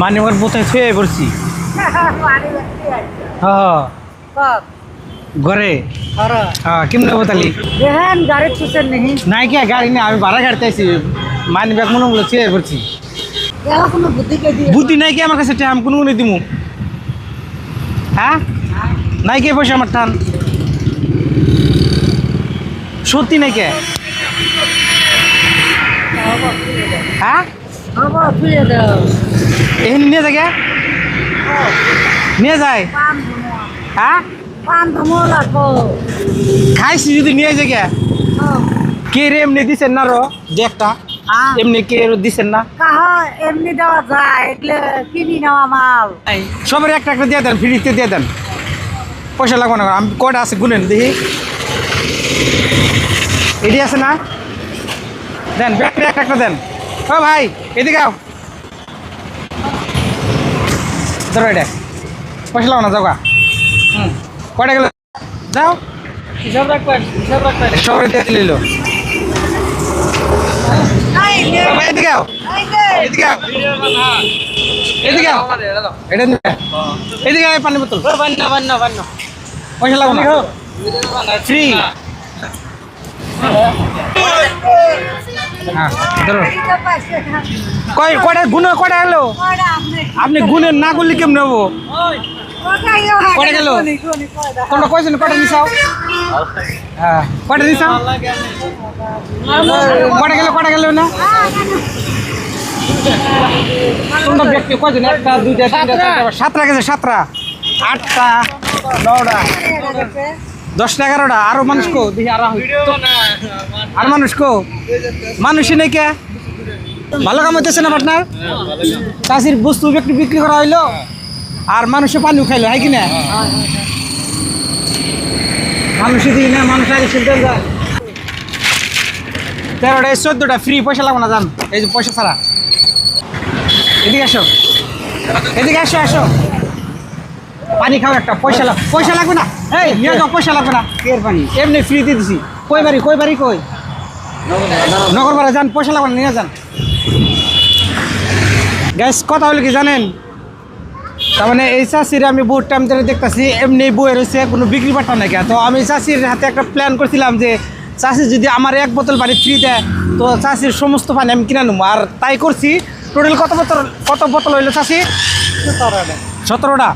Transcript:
माने मगर बोते छुए बरसी हाँ घरे हाँ किम ना बताली गाड़ी छुसे नहीं नहीं क्या गाड़ी नहीं अभी भाड़ा करते ऐसी माने बैग मनो बोले छुए बरसी यार कोनो बुद्धि के दिए बुद्धि नहीं क्या हमारे से हम कुनू नहीं दिमु हाँ नहीं क्या पैसा मट्टान সত্যি নাই কে হ্যাঁ अब फिर दो এই নিয়ে যায় নিয়ে যায় হ্যাঁ पान धमोला को খাইছি যদি নিয়ে যায় কে রে এমনি দিছেন না রো যে একটা এমনি কে দিছেন না कहा एमनी देवा যায় એટલે কিনি নেওয়া মাল সবার একটা একটা দিয়ে দেন ফ্রিতে দিয়ে দেন পয়সা লাগবে না আমি কয়টা আছে গুনেন দেখি এডি আছে না দেন ব্যাটারি একটা একটা দেন ও ভাই এদিকে আও ধরো এটা পয়সা লাগবে না যাও গা কয়টা গেল যাও হিসাব রাখবেন সবাই দিয়ে দিল ভাই এদিকে আও এদিকে আও এদিকে আও এটা নিবে এদিকে আয় পানি বোতল বান্না পয়সা লাগবে না ফ্রি হ্যাঁ ধরো কয়টা গুনে কয়টা এলো আপনি গুনে না করলে কেমন নেবো কয়টা গেল কোনটা কয়জন কয়টা নিছাও হ্যাঁ কয়টা নিছাও কয়টা গেল না তোমরা ব্যক্তি কয়জন একটা দুইটা তিনটা চারটা সাতটা গেছে সাতটা আটটা নটা 10টা 11টা আরো মানুষ কো দেখি আর মানুষ কো মানুষই নেই কে ভালো কাম হইতেছে না পার্টনার চাষির বস্তু বিক্রি করা হইলো আর মানুষে পানিও খাইলো হয় কি না মানুষই দিই না মানুষ আগে শুনতে যায় 13টা 14টা ফ্রি পয়সা লাগবে না জান এই যে পয়সা ছাড়া এদিকে আসো আসো পানি খাও একটা পয়সা লাগবে না এই নিয়ে যাও পয়সা লাগবে না এর পানি এমনি ফ্রিতে দিছি কই বাড়ি কই নগর বাড়ি যান পয়সা লাগবে না নিয়ে যান গ্যাস কথা হলো কি জানেন তার মানে এই চাষির আমি বহুত টাইম ধরে দেখতেছি এমনি বয়ে রয়েছে কোনো বিক্রি বাট্টা নাই তো আমি চাষির হাতে একটা প্ল্যান করছিলাম যে চাষি যদি আমার 1 বোতল পানি ফ্রি দেয় তো চাষির সমস্ত পানি আমি কিনে নেবো আর তাই করছি টোটাল কত বোতল হইলো চাষি 17টা